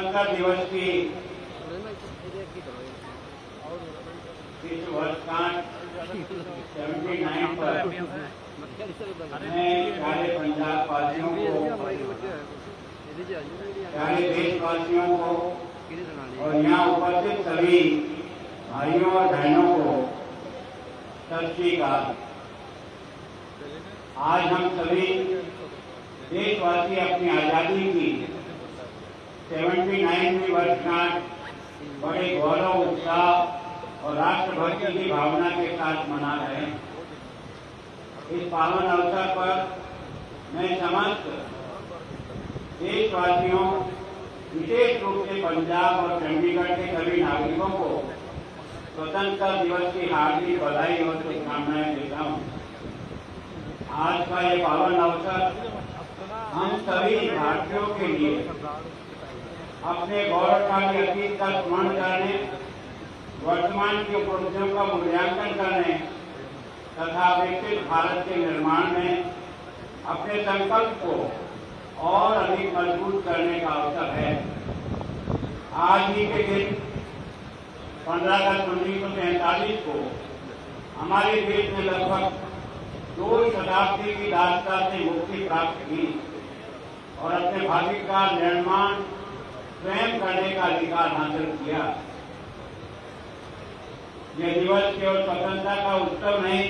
स्वतंत्रता दिवस की इस वर्षगांठ 79 पर मैं सारे पंजाब वासियों को, सारे देशवासियों को और यहाँ उपस्थित सभी भाइयों और बहनों को सत श्री अकाल। आज हम सभी देशवासी अपनी आज़ादी की 79वीं वर्षगांठ बड़े गौरव, उत्साह और राष्ट्रभक्ति की भावना के साथ मना रहे हैं। इस पावन अवसर पर मैं समस्त देशवासियों, विशेष रूप से पंजाब और चंडीगढ़ के सभी नागरिकों को स्वतंत्रता दिवस की हार्दिक बधाई और शुभकामनाएं देता हूँ। आज का ये पावन अवसर हम सभी भारतीयों के लिए अपने गौरवशाली अतीत का स्मरण करने, वर्तमान की उपलब्धियों का मूल्यांकन करने तथा विकसित भारत के निर्माण में अपने संकल्प को और अधिक मजबूत करने का अवसर है। आज ही के दिन 15 अगस्त 1943 को हमारे देश में लगभग 2 शताब्दी की दास्ता से मुक्ति प्राप्त की और अपने भाग्य का निर्माण स्वयं करने का अधिकार हासिल किया। यह दिवस केवल स्वतंत्रता का उत्सव नहीं,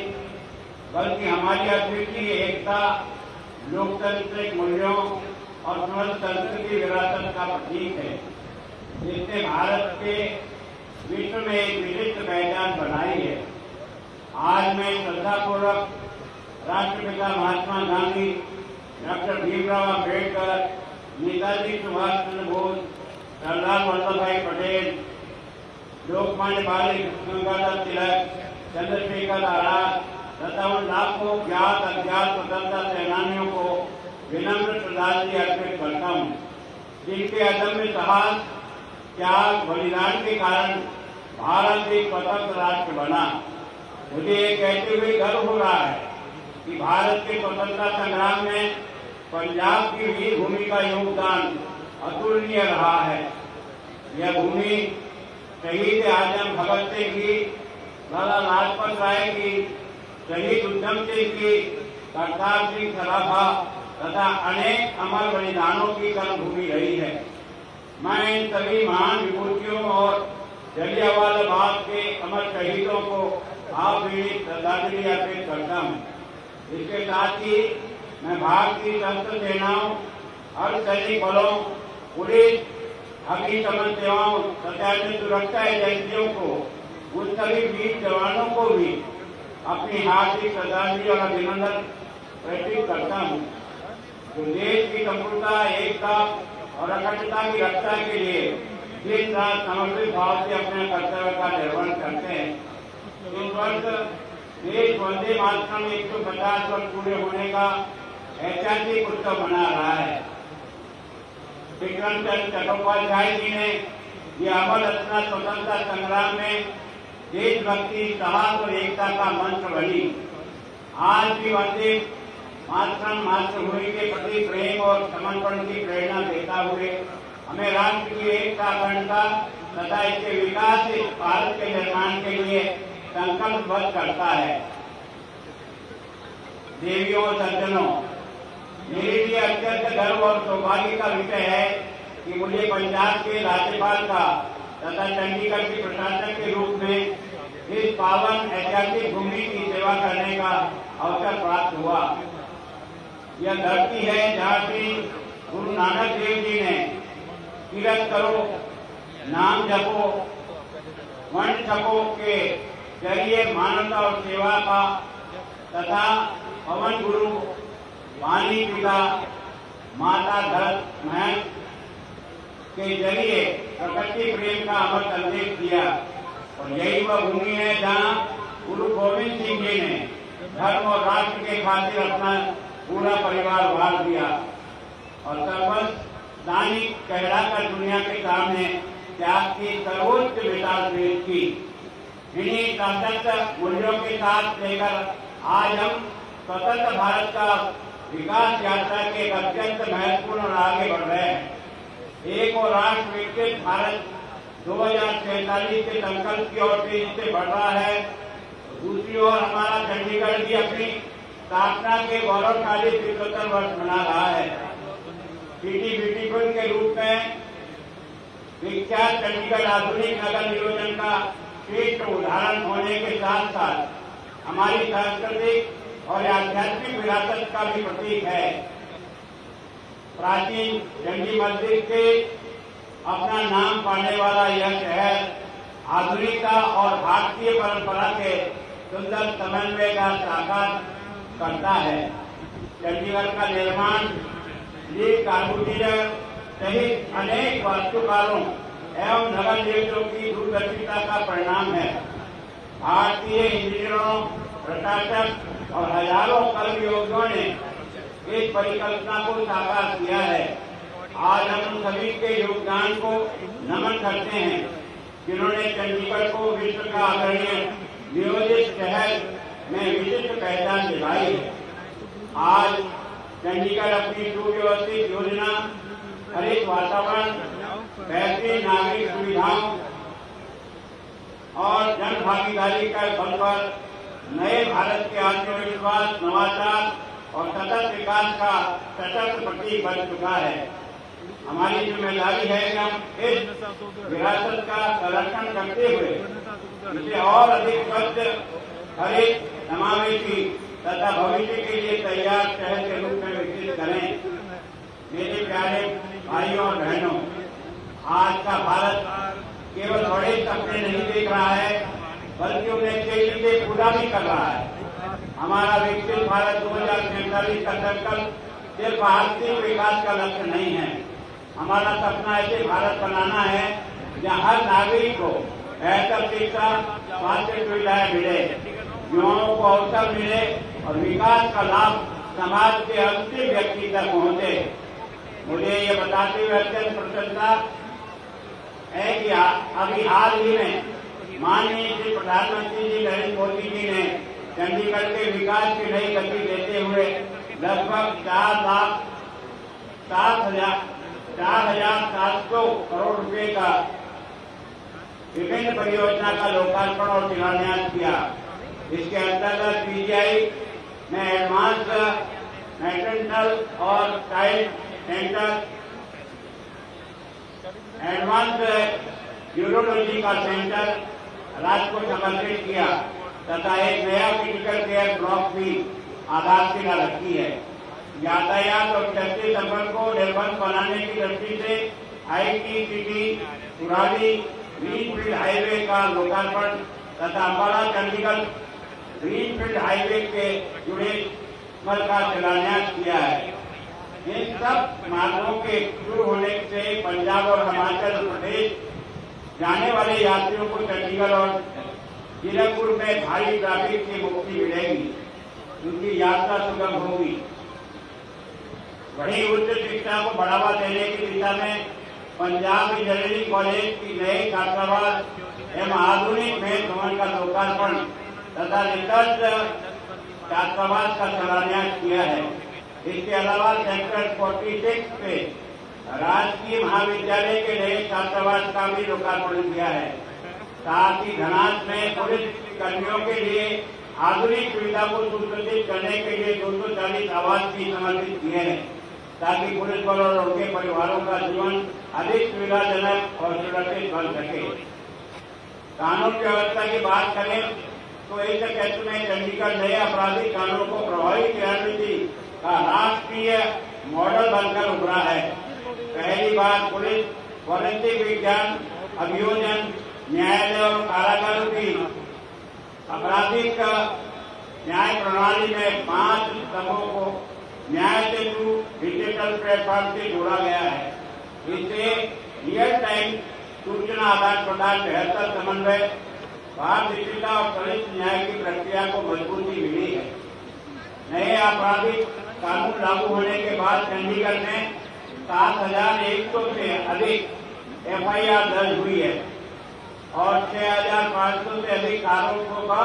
बल्कि हमारी अद्वितीय एकता, लोकतांत्रिक मूल्यों और समृद्ध संस्कृति विरासत का प्रतीक है, जिसने भारत के विश्व में एक विशिष्ट पहचान बनाई है। आज मैं श्रद्धापूर्वक राष्ट्रपिता महात्मा गांधी, डॉक्टर भीमराव अम्बेडकर, नेताजी सुभाष चंद्र बोस, सरदार वल्लभ भाई पटेल, लोकमान्य बाल गंगाधर तिलक, चंद्रशेखर आजाद तथा उन लाखों ज्ञात अज्ञात स्वतंत्रता सेनानियों को विनम्र श्रद्धांजलि अर्पित करता हूँ, जिनके अदम्य साहस, त्याग, बलिदान के कारण भारत एक स्वतंत्र राष्ट्र बना। मुझे ये कहते हुए गर्व हो रहा है कि भारत के स्वतंत्रता संग्राम में पंजाब की वीर भूमि का योगदान अतुलनीय रहा है। यह भूमि शहीद आजम भगत सिंह की, लाला लाजपत राय की, शहीद उधम सिंह की, करतार सिंह सराभा तथा अनेक अमर बलिदानों की कर्मभूमि रही है। मैं इन सभी महान विभूतियों और जलियांवाला बाग के अमर शहीदों को भावभीनी श्रद्धांजलि अर्पित करता हूँ। इसके साथ ही मैं भारतीय सशस्त्र सेनाओं, अर्धसैनिक बलों, पुलिस, अग्निशमन सेवाओं तथा सुरक्षा एजेंसियों को, उन सभी वीर जवानों को भी अपनी हार्दिक श्रद्धांजलि और अभिनंदन प्रेषित करता हूँ, जो देश की संप्रभुता, एकता और अखंडता की रक्षा के लिए दिन रात समर्पित भाव से अपने कर्तव्य का निर्वहन करते हैं। इस वर्ष देश वंदे मातरम 150 वर्ष पूरे होने का ऐतिहासिक उत्सव मना रहा है। विक्रम चंद्र चट्टोपाध्याय जी ने यह अमर रचना स्वतंत्रता संग्राम में देशभक्ति, साहस और एकता का मंत्र बनी। आज भी वंदे मातरम मातृभूमि के प्रति प्रेम और समर्पण की प्रेरणा देता हुए हमें राष्ट्र की एकता, अखंडता तथा इसके विकास, इस भारत के निर्माण के लिए संकल्पबद्ध करता है। देवियों और सज्जनों, मेरे लिए अत्यंत गर्व और सौभाग्य का विषय है कि मुझे पंजाब के राज्यपाल का तथा चंडीगढ़ के प्रशासक के रूप में इस पावन ऐतिहासिक भूमि की सेवा करने का अवसर प्राप्त हुआ। यह धरती है जहाँ श्री गुरु नानक देव जी ने कीरत करो, नाम जपो, वर्ण छपो के जरिए मानवता और सेवा का तथा पवन गुरु, वाणी पिता, माता धरती महंत के जरिए प्रकृति प्रेम का अमर संदेश दिया। और यही वह भूमि है जहाँ गुरु गोविंद सिंह जी ने धर्म और राष्ट्र के खातिर अपना पूरा परिवार वार दिया और सर्वस्व दानी कहलाकर दुनिया के सामने त्याग की सर्वोच्च मिसाल पेश की। इन्हीं सशक्त मूल्यों के साथ लेकर आज हम स्वतंत्र भारत का विकास यात्रा के एक अत्यंत महत्वपूर्ण और आगे बढ़ रहे हैं। एक और राष्ट्र विकसित भारत 2047 के संकल्प की ओर तेजी से बढ़ रहा है। दूसरी ओर हमारा चंडीगढ़ भी अपनी स्थापना के गौरवशाली 75 वर्ष मना रहा है। सिटी ब्यूटीफुल के रूप में विख्यात चंडीगढ़ आधुनिक नगर नियोजन का श्रेष्ठ उदाहरण होने के साथ साथ हमारी सांस्कृतिक और आध्यात्मिक विरासत का भी प्रतीक है। प्राचीन चंडी मस्जिद के अपना नाम पाने वाला यह शहर आधुनिकता और भारतीय परंपरा के सुंदर समन्वय का साकार करता है। चंडीगढ़ का निर्माण ली कार्बोरेटर सहित अनेक वास्तुकारों एवं नगर नियोजकों की दूरदर्शिता का परिणाम है। भारतीय इंजीनियरों, प्रशासक और हजारों कर्मयोगियों ने इस परिकल्पना को साकार किया है। आज हम सभी के योगदान को नमन करते हैं, जिन्होंने चंडीगढ़ को विश्व का अग्रणी नियोजित शहर में विशिष्ट पहचान दिलाई है। आज चंडीगढ़ अपनी सुव्यवस्थित योजना, हरित वातावरण, बेहतरीन नागरिक सुविधाओं और जन भागीदारी का बल पर नए भारत के आत्मविश्वास, नवाचार और सतत विकास का सशक्त प्रतीक बन चुका है। हमारी जिम्मेदारी है कि हम इस विरासत का संरक्षण करते हुए इसे और अधिक स्वच्छ, हरित, समावेशी तथा भविष्य के लिए तैयार शहर के रूप में विकसित करें। मेरे प्यारे भाइयों और बहनों, आज का भारत केवल बड़े सपने नहीं देख रहा है, बल्कि उन्हें तेजी से पूरा भी कर रहा है। हमारा विकसित भारत 2047 का संकल्प सिर्फ आर्थिक विकास का लक्ष्य नहीं है। हमारा सपना ऐसे भारत बनाना है जहाँ हर नागरिक को बेहतर शिक्षा, स्वास्थ्य सुविधाएं मिले, युवाओं को अवसर मिले और विकास का लाभ समाज के अंतिम व्यक्ति तक पहुंचे। मुझे ये बताते हुए अत्यंत प्रसन्नता है कि अभी हाल ही में माननीय श्री प्रधानमंत्री जी नरेंद्र मोदी जी ने चंडीगढ़ के विकास की नई गति देते हुए लगभग 4,700 करोड़ रुपए का विभिन्न परियोजना का लोकार्पण और शिलान्यास किया। इसके अंतर्गत पीजीआई में एडवांस मैटरनल और चाइल्ड सेंटर, एडवांस यूरोलॉजी का सेंटर राज्य को समर्पित किया तथा एक नया क्रिटिकल केयर ब्लॉक भी आधारशिला रखी है। यातायात और शहरी संपर्क को निर्बाध बनाने की दृष्टि से ITCT पुरानी ग्रीनफील्ड हाईवे का लोकार्पण तथा अम्बाला चंडीगढ़ ग्रीनफील्ड हाईवे के जुड़े मार्ग का शिलान्यास किया है। इन सब मार्गों के शुरू होने से पंजाब और हिमाचल प्रदेश जाने वाले यात्रियों को चंडीगढ़ और जीरकपुर में भारी ट्रैफिक की मुक्ति मिलेगी, उनकी यात्रा सुगम होगी। वहीं उच्च शिक्षा को बढ़ावा देने की दिशा में पंजाब इंजीनियरिंग कॉलेज की नई छात्रावास एवं आधुनिक मेन भवन का लोकार्पण तथा रिसर्च छात्रावास का शिलान्यास किया है। इसके अलावा सेक्टर 46 पे राजकीय महाविद्यालय के नए छात्रावास का भी लोकार्पण किया है। साथ ही धनास में पुलिस कर्मियों के लिए आधुनिक सुविधा को सुसज्जित करने के लिए 240 आवास भी समर्पित किए हैं, ताकि पुलिस बल और उनके परिवारों का जीवन अधिक सुविधाजनक और सुरक्षित बन सके। कानून व्यवस्था की बात करें तो इस क्षेत्र में चंडीगढ़ नए आपराधिक कानून को प्रभावी क्रियान्वित का राष्ट्रीय मॉडल बनकर उभरा है। पहली बार पुलिस, फोरेंसिक विज्ञान, अभियोजन, न्यायालय और कारागारों की आपराधिक न्याय प्रणाली में 5 स्तंभों को न्याय सेतु डिजिटल प्लेटफॉर्म से जोड़ा गया है। इससे रियल टाइम सूचना आदान प्रदान, बेहतर समन्वय, पारदर्शिता और त्वरित न्याय की प्रक्रिया को मजबूती मिली है। नए आपराधिक कानून लागू होने के बाद चंडीगढ़ में 7,100 से अधिक FIR दर्ज हुई है और 6,500 से अधिक आरोपों का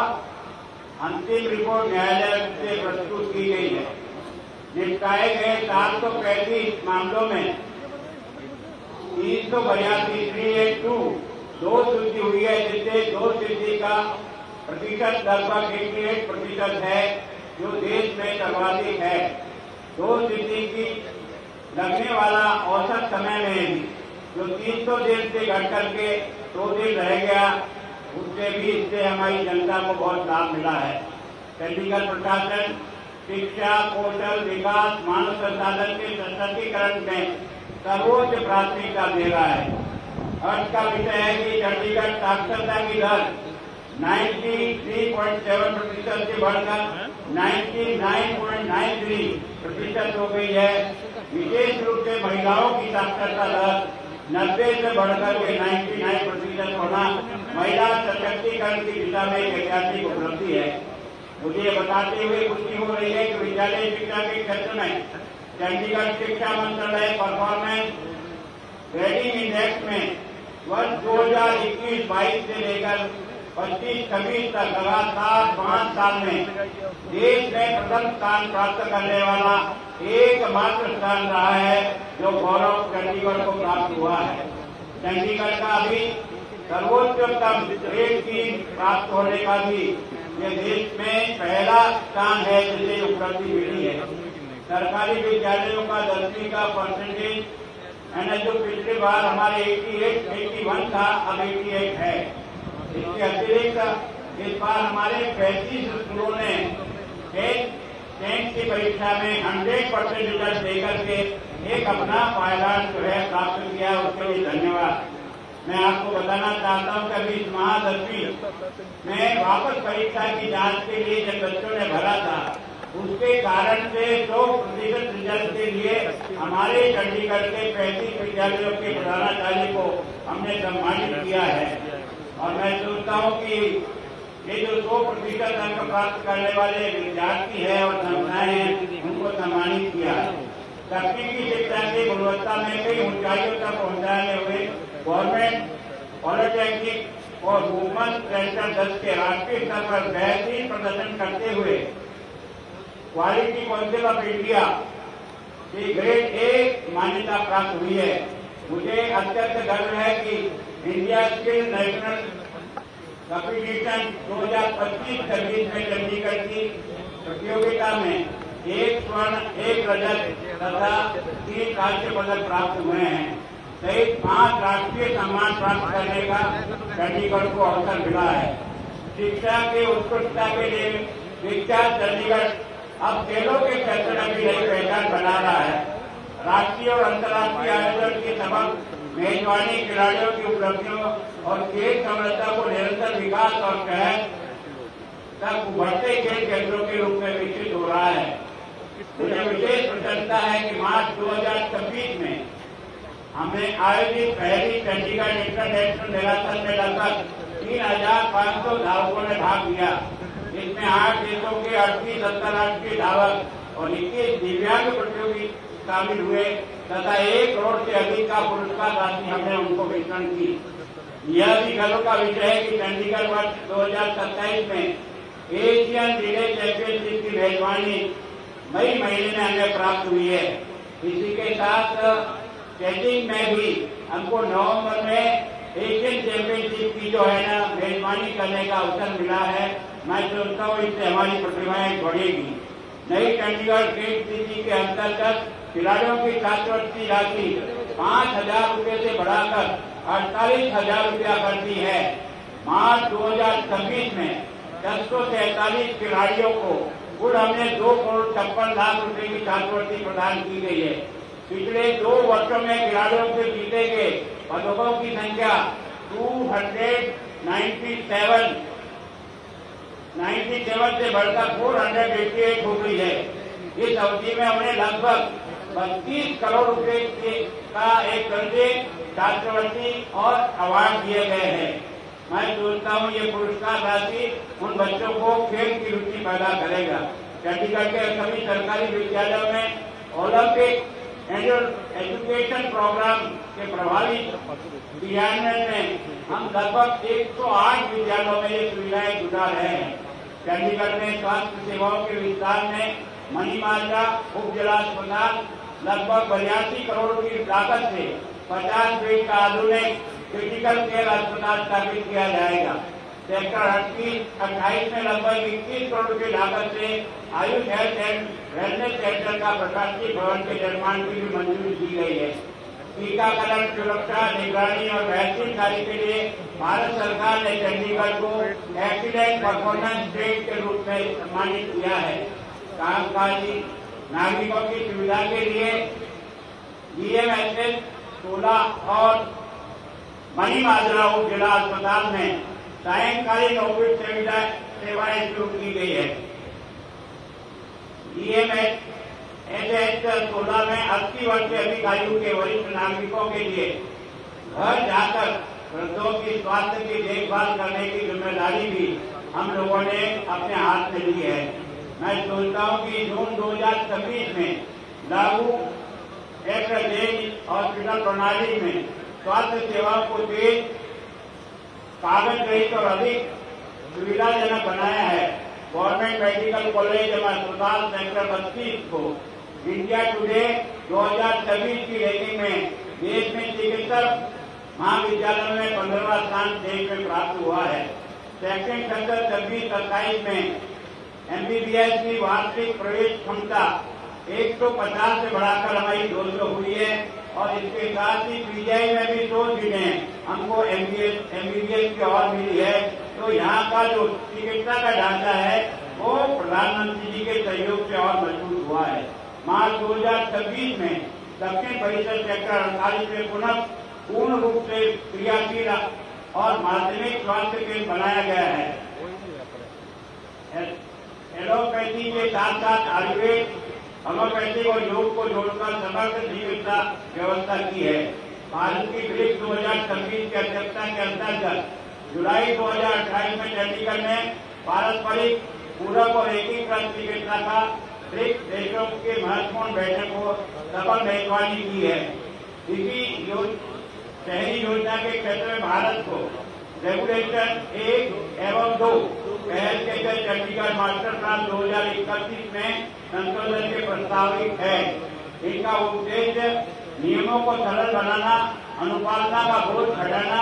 अंतिम रिपोर्ट न्यायालय से प्रस्तुत की गई है। निपटाए गए 435 मामलों में 382 382 2 सूची हुई है, जिससे 2 सूची का प्रतिशत लगभग 88% है, जो देश में सर्वाधिक है। 2 सूची की लगने वाला औसत समय में जो 300 दिन से घट करके 2 दिन रह गया, उससे भी इससे हमारी जनता को बहुत लाभ मिला है। चंडीगढ़ प्रशासन शिक्षा, कौशल विकास, मानव संसाधन के सशक्तिकरण में सर्वोच्च प्राथमिकता दे रहा है। अर्थ का विषय है कि चंडीगढ़ साक्षरता की दर 93.7% से बढ़कर 99.93% हो गई है। विशेष रूप से महिलाओं की साक्षरता दर 90 से बढ़कर के 99% होना महिला सशक्तिकरण की दिशा में एक ऐतिहासिक उपलब्धि है। मुझे बताते हुए खुशी हो रही है कि विद्यालय शिक्षा के क्षेत्र में चंडीगढ़ शिक्षा मंत्रालय परफॉर्मेंस रेटिंग इंडेक्स में वर्ष 2021-22 से लेकर 25-26 तक लगातार 5 साल में देश में प्रथम स्थान प्राप्त करने वाला एकमात्र स्थान रहा है, जो गौरव चंडीगढ़ को प्राप्त हुआ है। चंडीगढ़ का अभी सर्वोच्चतम ग्रेड 3 प्राप्त होने का भी ये देश में पहला स्थान है, जिसे उपलब्धि मिली है। सरकारी विद्यालयों का 10वीं का परसेंटेज जो पिछली बार हमारे 81 था, अब 88 है। इसके अतिरिक्त इस बार हमारे 35 स्कूलों ने 10th की परीक्षा में 100% रिजल्ट देकर के एक अपना पायदान जो है प्राप्त किया, उसके लिए धन्यवाद। मैं आपको बताना चाहता हूं कि अभी इस महादशमी में वापस परीक्षा की जांच के लिए जब बच्चों ने भरा था, उसके कारण से 100% रिजल्ट के लिए हमारे चंडीगढ़ के 35 विद्यालयों के प्रधानाचार्य को हमने सम्मानित किया है। और मैं सोचता हूं कि ये जो 100% अंक प्राप्त करने वाले विद्यार्थी है और संस्थाएं हैं, उनको सम्मानित किया है। तकनीकी शिक्षा की गुणवत्ता में कई ऊंचाइयों तक पहुंचाने हुए गवर्नमेंट पॉलिटेक्निक और वुमन सेंटर 10 के राष्ट्रीय स्तर पर बेहतरीन प्रदर्शन करते हुए क्वालिटी काउंसिल ऑफ इंडिया की ग्रेड A मान्यता प्राप्त हुई है। मुझे अत्यंत गर्व है कि इंडिया स्किल नेशनल कॉम्पिटिशन 2025-26 में चंडीगढ़ की प्रतियोगिता में 1 स्वर्ण 1 रजत तथा 3 कांस्य पदक प्राप्त हुए हैं। सहित 5 राष्ट्रीय सम्मान प्राप्त करने का चंडीगढ़ को अवसर मिला है। शिक्षा की उत्कृष्टता के लिए विख्यात चंडीगढ़ अब खेलों के क्षेत्र में भी नई पहचान बना रहा है। राष्ट्रीय और अंतर्राष्ट्रीय आयोजन के सबक मेजबानी खिलाड़ियों की उपलब्धियों और खेल संरचना को निरंतर विकास और शहर तक उभरते खेल केंद्रों के रूप में विकसित हो रहा है। मुझे विशेष प्रसन्नता है कि मार्च 2026 में हमने आयोजित पहली चंडीगढ़ इंटरनेशनल मैराथन में लगभग 3,500 धावकों ने भाग लिया। इसमें 8 देशों के 38 अंतर्राष्ट्रीय धावक और 21 दिव्यांग प्रतियोगी शामिल हुए तथा 1 करोड़ से अधिक का पुरस्कार राशि हमने उनको वितरण की। यह भी गर्व का विषय है कि चंडीगढ़ वर्ष 2027 में एशियन रिले चैंपियनशिप की मेजबानी मई महीने में हमें प्राप्त हुई है। इसी के साथ स्केटिंग में भी हमको नवंबर में एशियन चैंपियनशिप की जो है ना मेजबानी करने का अवसर मिला है। मैं सोचता हूँ इससे हमारी प्रतिभाएं बढ़ेगी। नई चंडीगढ़ ग्रेड सिटी के अंतर्गत खिलाड़ियों की छात्रवृत्ति राशि 5,000 रुपये से बढ़ाकर 48,000 रुपया कर दी है। मार्च 2026 में 643 खिलाड़ियों को कुल हमने 2 करोड़ 56 लाख रुपए की छात्रवृत्ति प्रदान की गई है। पिछले 2 वर्षों में खिलाड़ियों से जीते गए पदकों की संख्या 297 से बढ़कर 488 हो गई है। इस अवधि में हमने लगभग 32 करोड़ रुपए का एक दर्जे छात्रवृत्ति और अवार्ड दिए गए हैं। मैं सोचता हूँ ये पुरस्कार राशि उन बच्चों को खेल की रुचि पैदा करेगा। चंडीगढ़ के सभी सरकारी विद्यालयों में ओलंपिक एजुकेशन प्रोग्राम के प्रभावी क्रियान्वयन में हम लगभग 108 विद्यालयों में ये सुविधाएं जुटा रहे हैं। चंडीगढ़ में स्वास्थ्य सेवाओं के विस्तार में मणिमाजरा उप जिला अस्पताल लगभग 82 करोड़ की लागत से 50 बेड का आधुनिक क्रिटिकल केयर अस्पताल स्थापित किया जाएगा। सेक्टर 28 में लगभग 21 करोड़ की लागत से Ayush health and wellness centre का प्रशासनिक भवन के निर्माण की भी मंजूरी दी गई है। टीकाकरण, सुरक्षा, निगरानी और वैक्सीन कार्य के लिए भारत सरकार ने चंडीगढ़ को एक्सीलेंट परफॉर्मेंस स्टेट के रूप में सम्मानित किया है। कामकाजी नागरिकों की सुविधा के लिए DMHS 16 और मणिमाजरा जिला अस्पताल में सायंकालीन ओपीडी सेवाएं शुरू की गई है। DMHS 16 में 80 वर्ष से अधिक आयु के वरिष्ठ नागरिकों के लिए घर जाकर वृद्धों की स्वास्थ्य की देखभाल करने की जिम्मेदारी भी हम लोगों ने अपने हाथ में ली है। मैं सोचता हूँ कि जून 2026 में लागू हॉस्पिटल प्रणाली में स्वास्थ्य सेवाओं को तेज, कागज रहित और अधिक सुविधाजनक बनाया है। गवर्नमेंट मेडिकल कॉलेज एवं अस्पताल सेक्टर 32 को इंडिया टुडे 2026 की रैंकिंग में देश में चिकित्सक महाविद्यालयों में 15वां स्थान देश में प्राप्त हुआ है। शैक्षणिक सत्र 26-27 में MBBS की वार्षिक प्रवेश क्षमता 150 से बढ़ाकर हमारी 200 हुई है और इसके साथ ही PGI में भी 2 सीटें हमको MBBS की और मिली है। तो यहाँ का जो चिकित्सा का ढांचा है वो प्रधानमंत्री जी के सहयोग से और मजबूत हुआ है। मार्च 2026 में दक्षिण परिषद सेक्टर 48 में पुनः पूर्ण रूप से क्रियाशील और माध्यमिक स्वास्थ्य केंद्र बनाया गया है। एलोपैथी के साथ साथ आयुर्वेद, होम्योपैथी और योग को जोड़कर समग्र चिकित्सा व्यवस्था की है। भारत की ब्रिक्स 2026 की अध्यक्षता के अंतर्गत जुलाई 2028 में चंडीगढ़ में पारस्परिक, पूरक और एकीकृत चिकित्सा का ब्रिक्स देशों के महत्वपूर्ण बैठक को सफल मेजबानी की है। इसी शहरी योजना के क्षेत्र में भारत को रेगुलेशन 1 एवं 2 पहल के तहत चंडीगढ़ मास्टर प्लान 2031 में संशोधन के प्रस्तावित है। इनका उद्देश्य नियमों को सरल बनाना, अनुपालना का बोझ घटाना,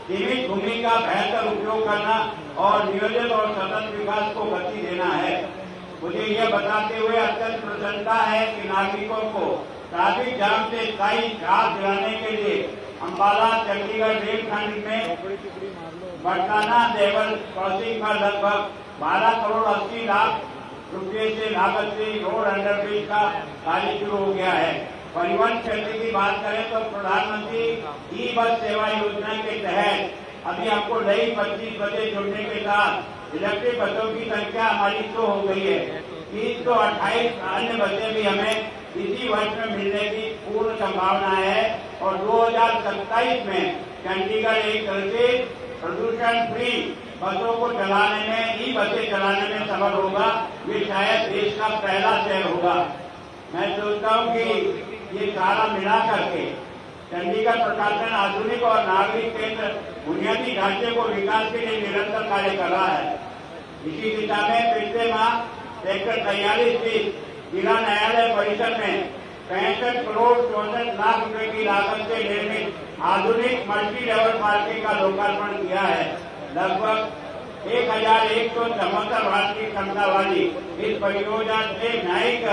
सीमित भूमि का बेहतर उपयोग करना और नियोजित और सतत विकास को गति देना है। मुझे यह बताते हुए अत्यंत प्रसन्नता है कि नागरिकों को ट्रैफिक जाम से स्थायी राहत दिलाने के लिए अम्बाला चंडीगढ़ रेलखंड में बरकाना देवल क्रॉसिंग पर लगभग 12 करोड़ 80 लाख रुपये से लागत से रोड अंडरब्रिज का कार्य शुरू हो गया है। परिवहन क्षेत्र की बात करें तो प्रधानमंत्री ई-बस सेवा योजना के तहत अभी हमको नई 25 बसें जुड़ने के साथ इलेक्ट्रिक बसों की संख्या हमारी 100 हो गई है। 328 अन्य बसें भी हमें इसी वर्ष में मिलने की पूर्ण संभावना है और 2027 में चंडीगढ़ एक तरह से प्रदूषण फ्री बसों को चलाने में, ई बसें चलाने में सफल होगा। ये शायद देश का पहला शहर होगा। मैं सोचता हूँ कि ये सारा मिला करके चंडीगढ़ प्रशासन आधुनिक और नागरिक केंद्र बुनियादी ढांचे को विकास के लिए निरंतर कार्य कर रहा है। इसी दिशा में पिछले माह सेक्टर 43 की जिला न्यायालय परिसर में 65 करोड़ 64 लाख रुपए की लागत से निर्मित आधुनिक मल्टी लेवल पार्किंग का लोकार्पण किया है। लगभग 1174 वाट की क्षमता वाली इस परियोजना से न्यायिक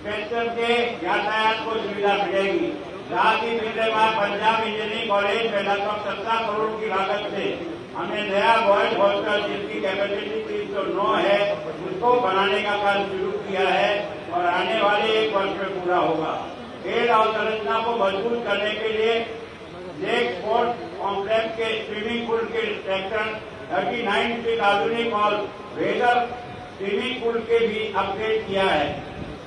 क्षेत्र के यातायात को सुविधा मिलेगी। साथ ही पिछले बार पंजाब इंजीनियरिंग कॉलेज में लगभग 17 करोड़ की लागत से हमने नया बॉयज हॉस्टल जिसकी कैपेसिटी 309 है उसको बनाने का कार्य शुरू किया है और आने वाले 1 वर्ष में पूरा होगा। खेल अवसंरचना को मजबूत करने के लिए लेक स्पोर्ट्स कॉम्प्लेक्स के स्विमिंग पूल के सेक्टर 39 से आधुनिक और बेहतर स्विमिंग पूल के भी अपग्रेड किया है,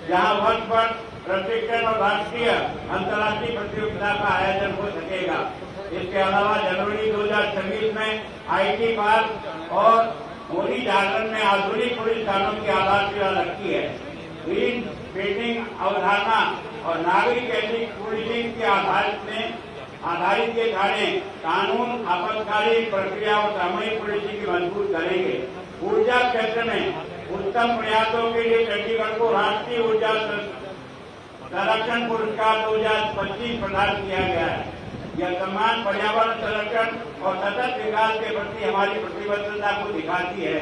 जहां वर्ष भर प्रशिक्षण और राष्ट्रीय अंतर्राष्ट्रीय प्रतियोगिता का आयोजन हो सकेगा। इसके अलावा जनवरी 2026 में IT पार्क और होली जागरण में आधुनिक पुलिस थानों की आधारशिला रखी है। ग्रीन बिल्डिंग अवधारणा और नागरिक एथिक पुलिसिंग के आधारित ये थाने कानून, आपातकालीन प्रक्रिया और सामूहिक पुलिसिंग की मजबूत करेंगे। ऊर्जा क्षेत्र में उत्तम प्रयासों के लिए चंडीगढ़ को राष्ट्रीय ऊर्जा संरक्षण पुरस्कार 2025 प्रदान किया गया है। यह सम्मान पर्यावरण संरक्षण और सतत विकास के प्रति हमारी प्रतिबद्धता को दिखाती है।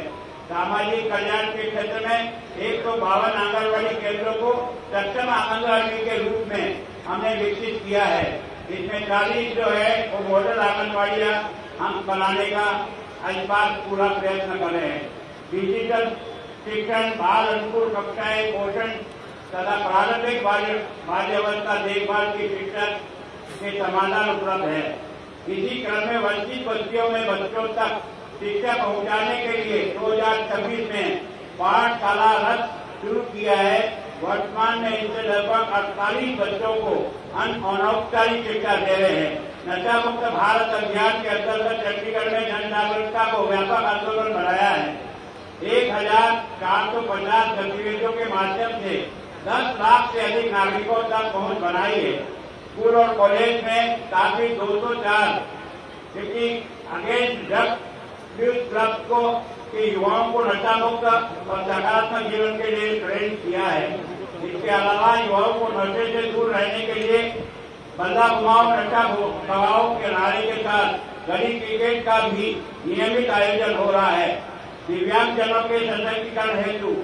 सामाजिक कल्याण के क्षेत्र में 152 आंगनबाड़ी केंद्रों को सक्षम आंगनबाड़ी के रूप में हमने विकसित किया है। इसमें 40 जो है वो मॉडल आंगनबाड़ियां हम बनाने का इस बार पूरा प्रयत्न कर रहे हैं। डिजिटल शिक्षण, बाल अनुकूल कक्षाएं, पोषण तथा प्रारंभिक बाल्यावस्था देखभाल की शिक्षा के समाधान उपलब्ध है। इसी क्रम में वंचित बस्तियों में बच्चों तक शिक्षा पहुंचाने के लिए 2026 में पाठशाला रथ शुरू किया है। वर्तमान में इससे लगभग 48 बच्चों को अनौपचारिक शिक्षा दे रहे हैं। नशा मुक्त भारत अभियान के अंतर्गत चंडीगढ़ में जन जागरूकता को व्यापक आंदोलन बनाया है। 1450 गतिविधियों के माध्यम से 10 लाख से अधिक नागरिकों तक पहुंच बनाई है। स्कूल और कॉलेज में काफी 204 अगेंस्ट ड्रग्स क्लब को के युवाओं को नशा मुक्त और सकारात्मक जीवन के लिए प्रेरित किया है। इसके अलावा युवाओं को नशे से दूर रहने के लिए बल्ला घुमाओ नशा भगाओ के नारे के साथ गली क्रिकेट का भी नियमित आयोजन हो रहा है। दिव्यांग जनों के सशक्तिकरण हेतु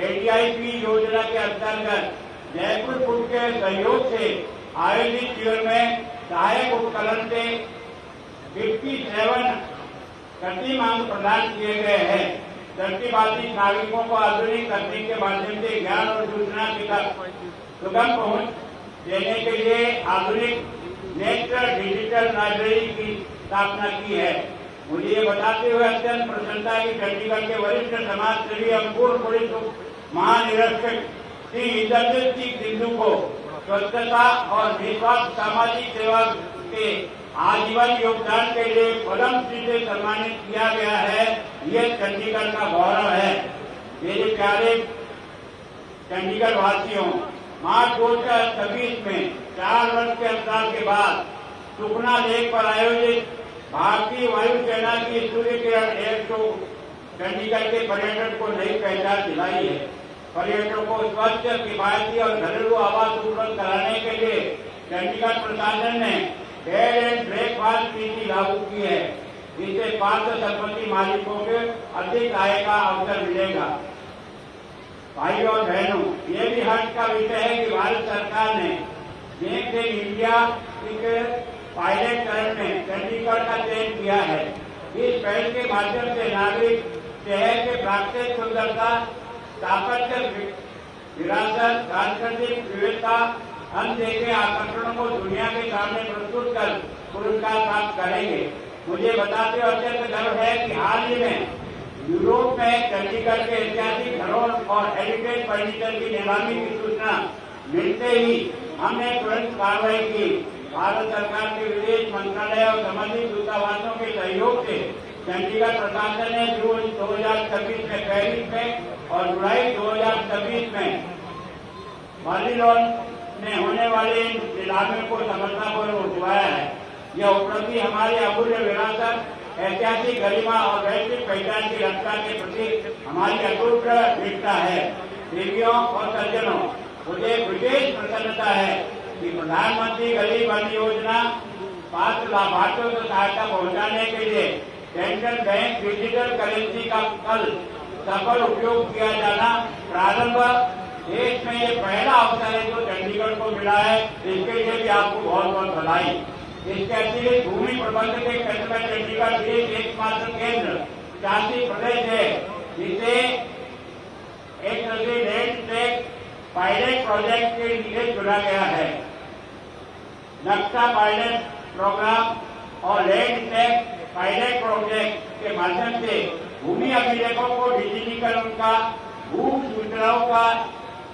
ADIP योजना के अंतर्गत जयपुर फूड के सहयोग से आयोजित शिविर में सहायक उपकरण से 57 प्रतिमांग प्रदान किए गए हैं। दृष्टिबाधित नागरिकों को आधुनिक तकनीक के माध्यम से ज्ञान और सूचना की सुगम पहुंच देने के लिए आधुनिक नेत्र डिजिटल लाइब्रेरी की स्थापना की है। मुझे ये बताते हुए अत्यंत प्रसन्नता है कि चंडीगढ़ के वरिष्ठ समाज सेवी एवं पूर्व पुलिस महानिरीक्षक श्री इंद्रजीत सिंह सिंधु को स्वच्छता और निस्वार्थ सामाजिक सेवा के आजीवन योगदान के लिए पद्मश्री से सम्मानित किया गया है। ये चंडीगढ़ का गौरव है। मेरे प्यारे चंडीगढ़ वासियों, मार्च 2026 में 4 वर्ष के अंतराल के बाद सुखना लेक पर आयोजित भारतीय वायुसेना की सूर्य किरण एयर शो चंडीगढ़ के पर्यटन को नई पहचान दिलाई है। पर्यटकों को स्वच्छ, किफायती और घरेलू आवास उपलब्ध कराने के लिए चंडीगढ़ प्रशासन ने बेड एंड ब्रेकफास्ट नीति लागू की है। इससे पात्र संपत्ति मालिकों के अधिक आय का अवसर मिलेगा। भाइयों और बहनों, ये भी हर्ष का विषय है कि भारत सरकार ने मेक इन इंडिया के पायलट चरण में चंडीगढ़ का चयन किया है। इस पहल के माध्यम से नागरिक शहर के प्राकृतिक सुंदरता, स्थापत्य विरासत, सांस्कृतिक विविधता, अनदेखे आकर्षणों को दुनिया के सामने प्रस्तुत कर पुरस्कार प्राप्त करेंगे। मुझे बताते हुए अत्यंत गर्व है कि हाल ही में यूरोप में चंडीगढ़ के ऐतिहासिक धरोहर और हेरिटेज फर्नीचर की नीलामी की सूचना मिलते ही हमने तुरंत कार्रवाई की। भारत सरकार के विदेश मंत्रालय और संबंधित दूतावासों के सहयोग से चंडीगढ़ प्रशासन ने जून 2026 में पेरिस में और जुलाई 2026 में बार्लिलोन में होने वाले इन नीलामियों को सफलतापूर्वक उठवाया है। यह उपलब्धि हमारी अमूल्य विरासत, ऐतिहासिक गरिमा और वैश्विक पहचान की रक्षा के प्रति हमारी अटूट निष्ठा है। देवियों और सज्जनों, मुझे विशेष प्रसन्नता है कि प्रधानमंत्री गरीब कल्याण योजना पात्र लाभार्थियों को सहायता पहुंचाने के लिए सेंट्रल बैंक डिजिटल करेंसी का कल सफल उपयोग किया जाना प्रारंभ देश में ये पहला अवसर है जो चंडीगढ़ को मिला है। इसके लिए भी आपको बहुत बहुत बधाई। इसके अतिरिक्त भूमि प्रबंध के क्षेत्र में चंडीगढ़ देश एकमात्र केंद्र शासित प्रदेश है जिसे एक लैंड टेक पायलट प्रोजेक्ट के लिए चुना गया है। नक्शा पायलट प्रोग्राम और लैंड टेक पायलट प्रोजेक्ट के माध्यम से भूमि अभिलेखों को डिजिटलीकरण का, भू सूचनाओं का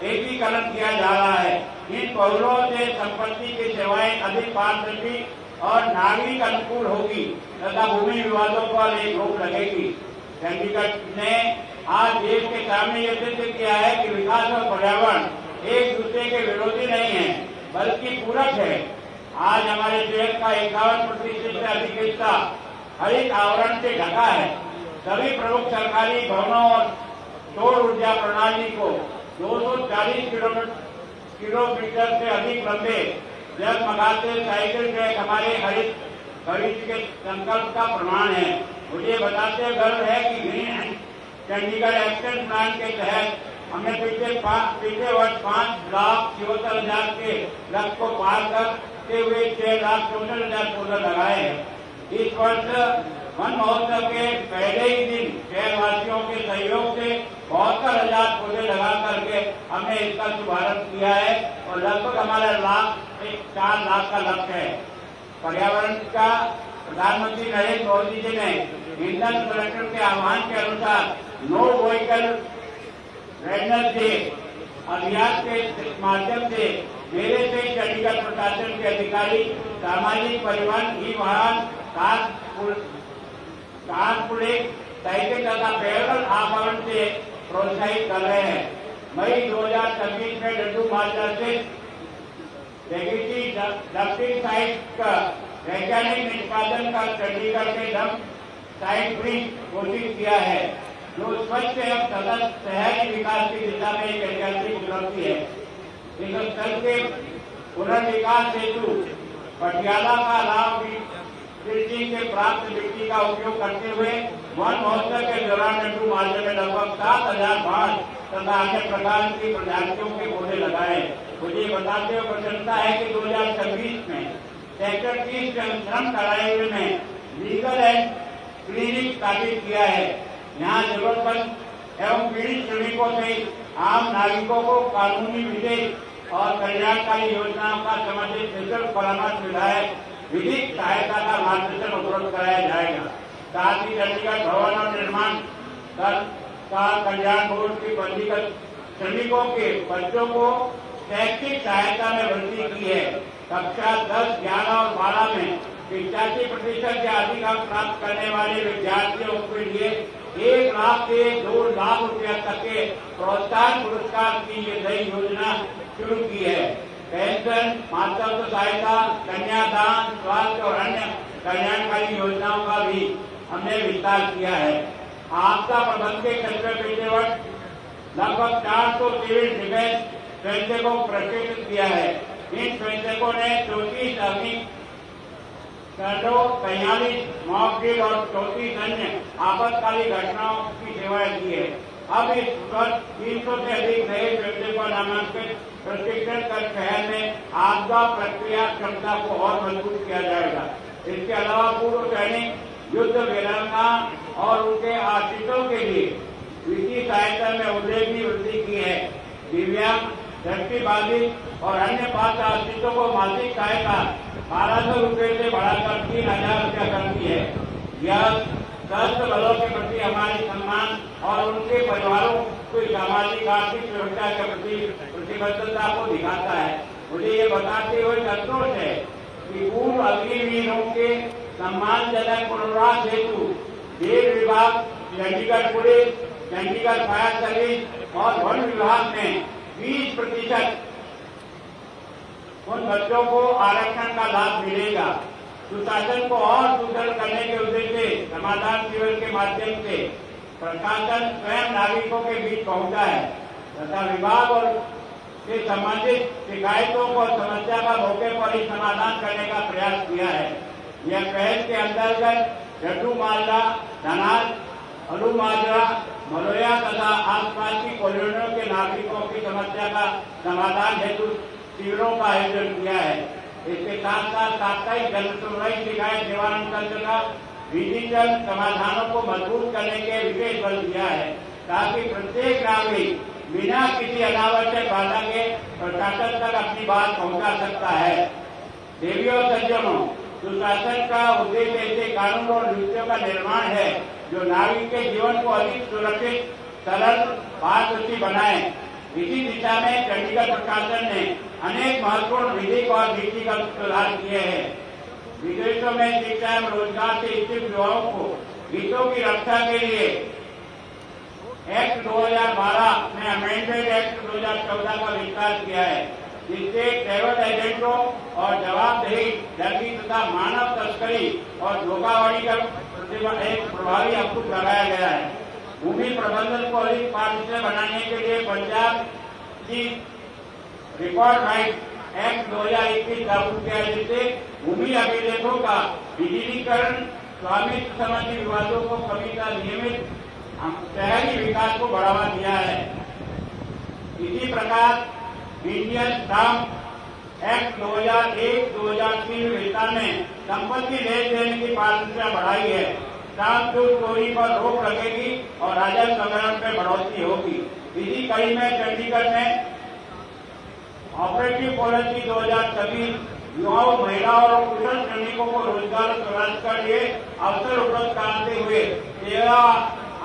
एकीकरण किया जा रहा है। इन पहलों से संपत्ति की सेवाएं अधिक पारदर्शी और नागरिक अनुकूल होगी तथा भूमि विवादों पर एक रोक लगेगी। चंडीगढ़ ने आज देश के सामने ये सिद्ध किया है कि विकास और पर्यावरण एक दूसरे के विरोधी नहीं है बल्कि पूरक है। आज हमारे देश का 51% से अधिक हिस्सा हरित आवरण से ढका है। सभी प्रमुख सरकारी भवनों और सौर ऊर्जा प्रणाली को 240 किलोमीटर से अधिक लंबे जगमगाते साइकिल ट्रैक हमारे हरित भविष्य के संकल्प का प्रमाण है। मुझे बताते गर्व है कि ग्रीन चंडीगढ़ एक्शन प्लान के तहत हमने पिछले वर्ष 5,74,000 के लक्ष्य को पार करते हुए 6,64,000 पौधे लगाए हैं। इस वर्ष वन महोत्सव के पहले ही दिन शहरवासियों के सहयोग से 72,000 पौधे लगा करके हमने इसका शुभारंभ किया है और लगभग हमारा 4 लाख का लक्ष्य है। पर्यावरण का प्रधानमंत्री नरेंद्र मोदी जी ने ईंधन संरक्षण के आह्वान के अनुसार नो व्हीकल वेडनेसडे अभियान के माध्यम से मेरे से चंडीगढ़ प्रशासन के अधिकारी सामाजिक परिवहन ई वाहन कारपूलिंग साइकिल तथा पैदल आवागमन से प्रोत्साहित कर रहे हैं। मई 2026 में लड्डू मार्चा से डंपिंग साइट का वैज्ञानिक निष्पादन का चंडीगढ़ के डंप साइट भी घोषित किया है, जो स्वच्छ एवं सतत शहरी विकास की दिशा में एक ऐतिहासिक उपलब्धि है। इस स्थल के पुनर्विकास हेतु पटियाला का लाभ कृषि से प्राप्त मिट्टी का उपयोग करते हुए वन महोत्सव के दौरान लड्डू मार्च में लगभग 7,000 बांस तथा अन्य प्रकार की प्रजातियों के पौधे लगाए। मुझे बताते हुए प्रसन्नता है कि 2026 में सेक्टर 30 के श्रम कार्यालय में लीगल एंड क्लिनिक स्थापित किया है। यहाँ जरूरतमंद एवं पीड़ित श्रमिकों से आम नागरिकों को कानूनी विशेष और कल्याणकारी योजनाओं का संबंधित निःशुल्क परामर्श सुविधाएं विधिक सहायता का मार्गदर्शन उपलब्ध कराया जाएगा। साथ ही चंडीगढ़ भवन और निर्माण का कल्याण बोर्ड की पंजीकृत श्रमिकों के बच्चों को शैक्षिक सहायता में वृद्धि की है। कक्षा 10, 11 और 12 में 85% से अधिक अंक प्राप्त करने वाले विद्यार्थियों के लिए 1 लाख से 2 लाख रुपया तक के प्रोत्साहन पुरस्कार की ये नई योजना शुरू की है। पेंशन, मातृत्व सहायता, कन्यादान, स्वास्थ्य और अन्य कल्याणकारी योजनाओं का भी हमने विस्तार किया है। आपदा प्रबंधन के क्षेत्र में पिछले वर्ष लगभग 400 सिविल डिफेंस स्वयंसेवकों को प्रशिक्षित किया है। इन स्वयंसेवकों ने 34 अग्नि 43 मॉक ड्रिल और 34 अन्य आपातकालीन घटनाओं की सेवाएं दी है। अब इस वर्ष 300 से अधिक नए स्वयंसेवकों नामांकित प्रशिक्षण कर शहर में आपदा प्रक्रिया क्षमता को और मजबूत किया जाएगा। इसके अलावा पूर्व सैनिक, युद्ध वीरांगना और उनके आश्रितों के लिए वित्तीय सहायता में उल्लेखनीय वृद्धि की है। दिव्यांग, दृष्टिबाधित और अन्य पात्र आश्रितों को मासिक सहायता 1200 रुपये से बढ़ाकर 3,000 रुपया कर दी है। यह सशस्त्र बलों के प्रति हमारे सम्मान और उनके परिवारों की सामाजिक आर्थिक सुरक्षा के प्रति प्रतिबद्धता को दिखाता है। मुझे ये बताते हुए संतोष है कि पूर्व अग्निवीरों के सम्मानजनक पुनर्वास हेतु रेल विभाग, Chandigarh police, Chandigarh fire service और वन विभाग में 20% उन बच्चों को आरक्षण का लाभ मिलेगा। सुशासन को और सुदृढ़ करने के उद्देश्य से समाधान शिविर के माध्यम से प्रशासन स्वयं नागरिकों के बीच पहुंचा है तथा विभाग और से संबंधित शिकायतों को समस्या का मौके पर ही समाधान करने का प्रयास किया है। यह पहल के अंतर्गत लड्डू माजरा, धनाज, अलू माजरा, मलोया तथा आसपास की कॉलोनियों के नागरिकों की समस्या का समाधान हेतु शिविरों का आयोजन किया है। इसके साथ साथ साप्ताहिक जन सुनवाई शिकायत निवारण तंत्र का डिजिटल समाधानों को मजबूत करने के विशेष बल दिया है, ताकि प्रत्येक नागरिक बिना किसी अनावश्यक बाधा के प्रशासन तक अपनी बात पहुंचा सकता है। देवियों सज्जनों, सुशासन का उद्देश्य ऐसे कानून और नीतियों का निर्माण है जो नागरिक के जीवन को अधिक सुरक्षित, सरल, पारदर्शी बनाए। इसी दिशा में चंडीगढ़ प्रशासन ने अनेक महत्वपूर्ण विधिक और नीतिगत सुधार किए हैं। विदेशों में शिक्षा एवं रोजगार से इच्छुक युवाओं को हितों की रक्षा के लिए एक्ट 2012 में अमेंडेड एक्ट 2014 का विस्तार किया है, जिससे ट्रैवल एजेंटों और जवाबदेही ठगी तथा मानव तस्करी और धोखाधड़ी का एक प्रभावी अंकुश लगाया गया है। भूमि प्रबंधन को अधिक पारदर्शी बनाने के लिए पंचायत की रिकॉर्ड राइट एक्ट 2021 लागू किया, जिससे भूमि अभिलेखों का डिजिटीकरण, स्वामित्व संबंधी विवादों को कमी का नियमित शहरी विकास को बढ़ावा दिया है। इसी प्रकार इंडियन स्टाम्प एक्ट 2001-2003 विस्ता ने संपत्ति लेन देन की पारदर्शिता बढ़ाई है। स्टाम्प चोरी पर रोक लगेगी और राजस्व संग्रहण में बढ़ोतरी होगी। इसी कड़ी में चंडीगढ़ में ऑपरेटिव पॉलिसी 2026 युवाओं, महिलाओं और कुशल श्रमिकों को रोजगार सुरक्षा के लिए अवसर उपलब्ध कराते हुए सेवा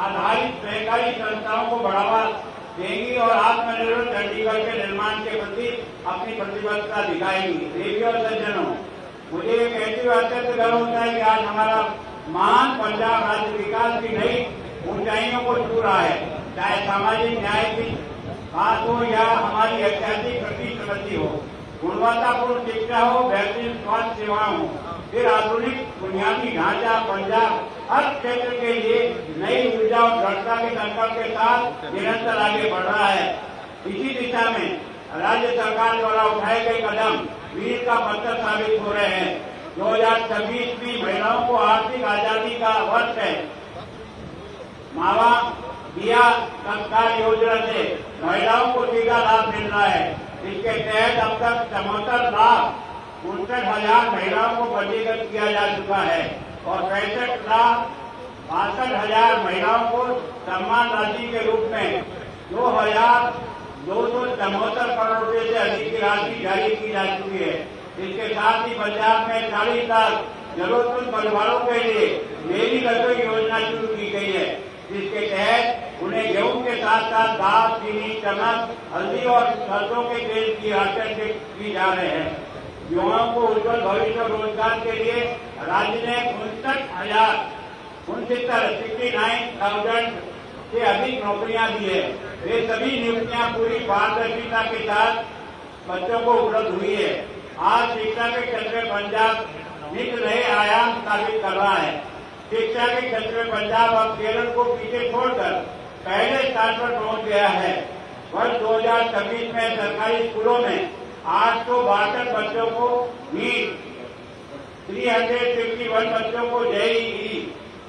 आधारित सहकारी संस्थाओं को बढ़ावा देगी और आत्मनिर्भर चंडीगढ़ के निर्माण के प्रति अपनी प्रतिबद्धता दिखाएगी। देवी और सज्जनों, मुझे एक ऐसी बात से गर्व होता है कि आज हमारा महान पंजाब राज्य विकास की नई ऊंचाइयों को छू रहा है। चाहे सामाजिक न्याय की बात हो या हमारी ऐतिहासिक कृषि समृद्धि हो, गुणवत्तापूर्ण शिक्षा हो, बेहतरीन स्वास्थ्य सेवाएं हो, फिर आधुनिक बुनियादी ढांचा पंजाब हर क्षेत्र के लिए नई ऊर्जा और दृढ़ता के संकल्प के साथ निरंतर आगे बढ़ रहा है। इसी दिशा में राज्य सरकार द्वारा उठाए गए कदम वीर का पत्थर साबित हो रहे हैं। 2026 में महिलाओं को आर्थिक आजादी का वर्ष है। मावा दिया संस्कार योजना से महिलाओं को सीधा लाभ मिल रहा है। इसके तहत अब तक 74,59,000 महिलाओं को पंजीकृत किया जा चुका है और 65,62,000 महिलाओं को सम्मान राशि के रूप में 2,274 करोड़ रुपए से अधिक की राशि जारी की जा चुकी है। इसके साथ ही पंजाब में 40 लाख जरूरतमंद परिवारों के लिए मेरी रसोई योजना शुरू की गई है, जिसके तहत उन्हें गेहूं के साथ साथ दाल, चीनी, चमक, हल्दी और सरसों के तेल की राशन की जा रहे हैं। युवाओं को उज्जवल भविष्य और रोजगार के लिए राज्य ने 69,000 से अधिक नौकरियां दी है। वे सभी नियुक्तियां पूरी पारदर्शिता के साथ बच्चों को उपलब्ध हुई है। आज शिक्षा के क्षेत्र में पंजाब नित नए आयाम स्थापित कर रहा है। शिक्षा के क्षेत्र में पंजाब अब केरल को पीछे छोड़कर पहले स्थान पर पहुंच गया है। वर्ष 2026 में सरकारी स्कूलों में 862 बच्चों को नीट, 351 बच्चों को जेईई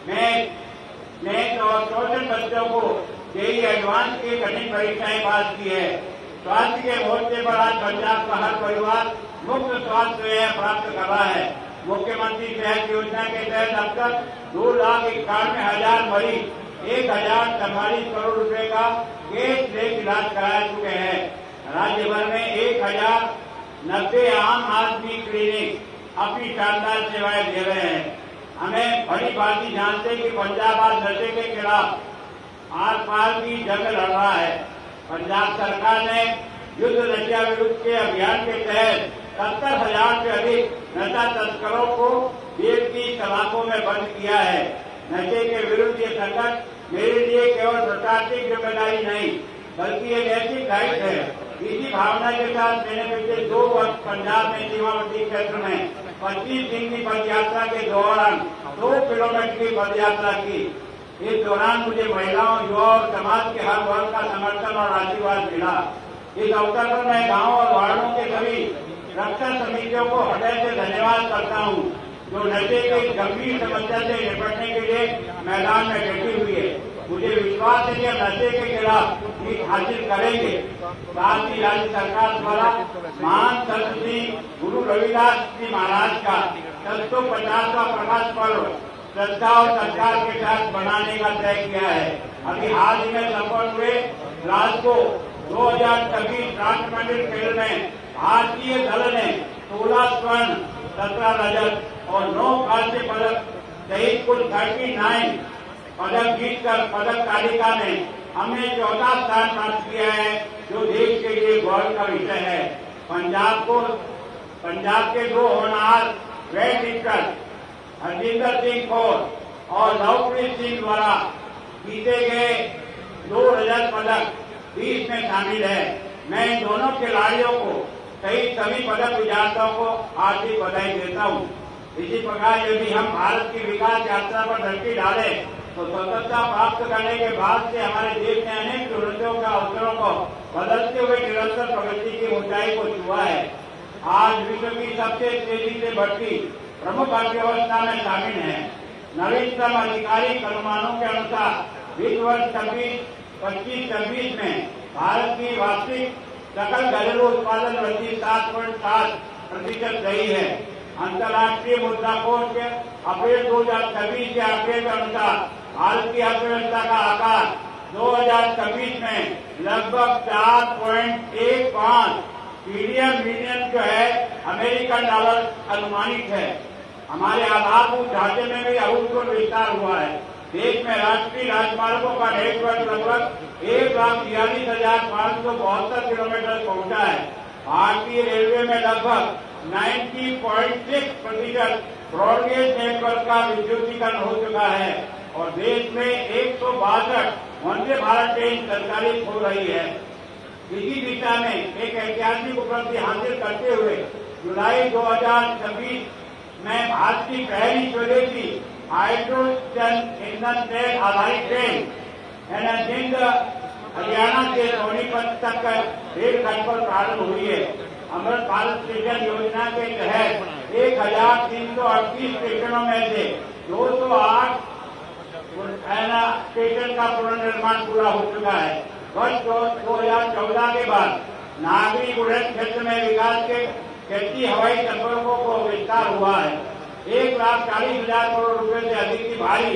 मैथ और 64 बच्चों को जेईई एडवांस की कठिन परीक्षाएं पास की है। स्वास्थ्य के मोर्चे पर आज पंजाब का हर परिवार मुफ्त स्वास्थ्य सेवाएं प्राप्त कर रहा है। मुख्यमंत्री सेहत योजना के तहत अब तक 2,91,000 मरीज 1,044 करोड़ रुपए का कैशलेस इलाज करा चुके हैं। राज्य भर में 1,090 आम आदमी क्लिनिक अपनी शानदार सेवाएं दे रहे हैं। हमें बड़ी भांति जानते हैं कि पंजाब आज नशे के खिलाफ आर पार की जंग लड़ रहा है। पंजाब सरकार ने युद्ध नशा विरुद्ध के अभियान के तहत 70,000 से अधिक नशा तस्करों को देश की सलाखों में बंद किया है। नशे के विरुद्ध ये संकट मेरे लिए केवल प्रशासनिक जिम्मेदारी नहीं, बल्कि एक ऐसी दायित्व है। इसी भावना के साथ मैंने पिछले 2 वर्ष पंजाब में सीमावर्ती क्षेत्र में 25 दिन की पदयात्रा के दौरान 2 किलोमीटर की पदयात्रा की। इस दौरान मुझे महिलाओं, युवा और समाज के हर वर्ग का समर्थन और आशीर्वाद मिला। इस अवसर पर मैं गांव और वार्डों के सभी रक्षा समितियों को हृदय से धन्यवाद करता हूं, जो नशे की गंभीर समस्या से निपटने के लिए मैदान में डटी हुई है। मुझे विश्वास है कि हम नशे के खिलाफ जीत हासिल करेंगे। साथ ही राज्य सरकार द्वारा महान संत श्री गुरु रविदास जी महाराज का 750वां प्रकाश पर्व श्रद्धा और सरकार के साथ बनाने का तय किया है। अभी हाल ही में संपन्न हुए ग्लासगो 2026 राष्ट्रमंडल खेल में भारतीय दल ने 16 स्वर्ण, 17 रजत और 9 कांस्य पदक सहित कुल 39 पदक जीतकर पदक तालिका में हमने 14 स्थान प्राप्त किया है, जो देश के लिए गौरव का विषय है। पंजाब के 2 होनहार वेट लिफ्टर हरजिंदर सिंह कौर और लवप्रीत सिंह द्वारा जीते गए 2 रजत पदक 20 में शामिल है। मैं इन दोनों खिलाड़ियों को सहित सभी पदक विजेताओं को हार्दिक बधाई देता हूं। इसी प्रकार यदि हम भारत की विकास यात्रा पर दृष्टि डालें तो स्वतंत्रता प्राप्त करने के बाद से हमारे देश ने अनेक चुनौतियों के अवसरों को बदलते हुए निरंतर प्रगति की ऊंचाई को छुआ है। आज विश्व की सबसे तेजी से बढ़ती प्रमुख अर्थव्यवस्था में शामिल है। नवीनतम आधिकारिक अनुमानों के अनुसार विश्व वर्ष 25-26 में भारत की वार्षिक सकल घरेलू उत्पादन वृद्धि 7.7% रही है। अंतर्राष्ट्रीय मुद्रा कोष के अप्रैल 2026 के आंकड़े के अनुसार भारत की अर्थव्यवस्था का आकार 2026 में लगभग 4.15 बिलियन जो है अमेरिकन डॉलर अनुमानित है। हमारे आधारभूत ढांचे में भी अभूतपूर्व विस्तार हुआ है। देश में राष्ट्रीय राजमार्गों का नेटवर्क लगभग 1,42,572 किलोमीटर पहुंचा है। भारतीय रेलवे में लगभग 90.6% ब्रॉडगेज नेटवर्क का विद्युतीकरण हो चुका है और देश में 162 वंदे भारत ट्रेन संचालित हो रही है। इसी दिशा में एक ऐतिहासिक उपलब्धि हासिल करते हुए जुलाई 2026 में भारत की पहली स्वदेशी हाइड्रोजन ईंधन तेल आधारित ट्रेन जिंद हरियाणा से सोनीपत तक रेलखंड पर प्रारंभ हुई है। अमृत भारत स्टेशन योजना के तहत 1,338 स्टेशनों में से 208 स्टेशन का पुनर्निर्माण पूरा हो चुका है। वर्ष 2014 के बाद नागरिक उड्डयन क्षेत्र में विकास के 33 हवाई संपर्कों को विस्तार हुआ है। 1,40,000 करोड़ रुपए से अधिक की भारी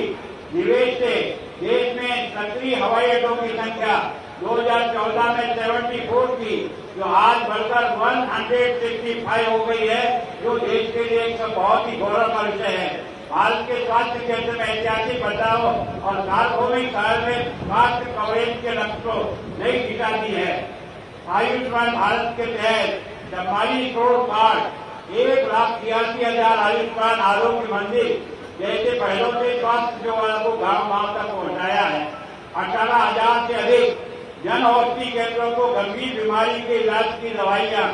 निवेश से देश में सक्रिय हवाई अड्डों की संख्या 2014 में 74 थी, जो आज बढ़कर 165 हो गई है, जो देश के लिए एक बहुत ही गौरव का विषय है। भारत के स्वास्थ्य क्षेत्र में ऐतिहासिक बदलाव और सार्वभौमिक काल में स्वास्थ्य कवरेज के लक्ष्य को नई दिशा दी है। आयुष्मान भारत के तहत 44 करोड़ कार्ड 1,83,000 आयुष्मान आरोग्य मंदिर जैसे पहलों से स्वास्थ्य सेवाओं को गांव तक पहुंचाया है। 18,000 से अधिक जन औषधि केंद्रों को गंभीर बीमारी के इलाज की दवाइयां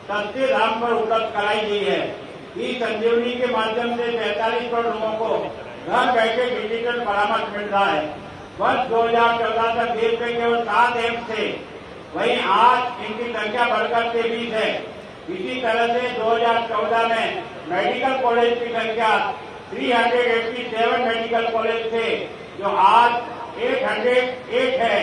सस्ते दाम पर उपलब्ध कराई गई है। ई संजीवनी के माध्यम से 43 करोड़ लोगों को घर बैठे डिजिटल परामर्श मिल रहा है। वर्ष 2014 तक देश में केवल 7 ऐप थे, वहीं आज इनकी संख्या बढ़कर 23 है। इसी तरह से 2014 में मेडिकल कॉलेज की संख्या 387 मेडिकल कॉलेज थे, जो आज 808 है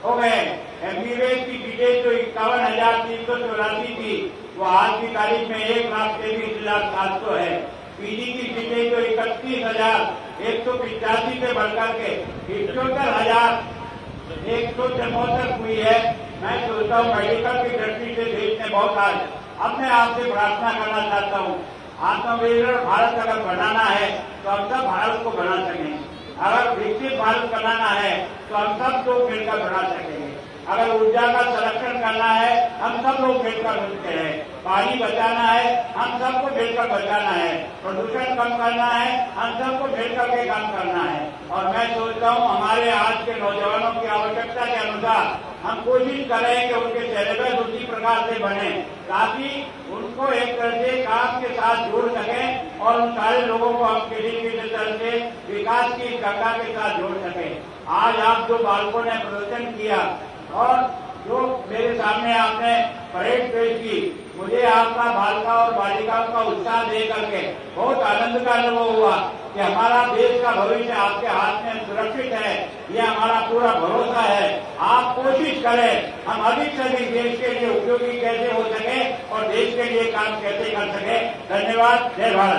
हो गए। एमबीबीएस की सीटें जो 51,384 थी, वो आज की तारीख में 1,23,700 है। पीजी की सीटें जो 31,185 से बढ़कर के 78,174 हुई है। मैं सोचता हूँ मेडिकल की दृष्टि से देश ने बहुत आज अब मैं आपसे प्रार्थना करना चाहता हूँ, आत्मनिर्भर भारत अगर बनाना है तो हम सब भारत को बना सकेंगे। अगर विकसित भारत बनाना है तो हम सब लोग मिलकर बना सकेंगे। अगर ऊर्जा का संरक्षण करना है हम सब लोग मिलकर मिलते हैं। पानी बचाना है हम सबको मिलकर बचाना है। प्रदूषण कम करना है हम सबको मिलकर के काम करना है। और मैं सोचता हूँ हमारे आज के नौजवानों की आवश्यकता के अनुसार हम कोशिश करें कि उनके सिलेबस उसी प्रकार से बने ताकि उनको एक तरह से काम के साथ जोड़ सकें और उन सारे लोगों को हम किसी तरह से विकास की गंगा के साथ जोड़ सकें। आज आप जो बालकों ने प्रदर्शन किया और जो मेरे सामने आपने परेड पेश की, मुझे आपका बालिका और बालिकाओं का उत्साह दे करके बहुत आनंद का अनुभव हुआ कि हमारा देश का भविष्य आपके हाथ में सुरक्षित है। ये हमारा पूरा भरोसा है। आप कोशिश करें हम अधिक से अधिक देश के लिए उपयोगी कैसे हो सके और देश के लिए काम कैसे कर सके। धन्यवाद। जय भारत।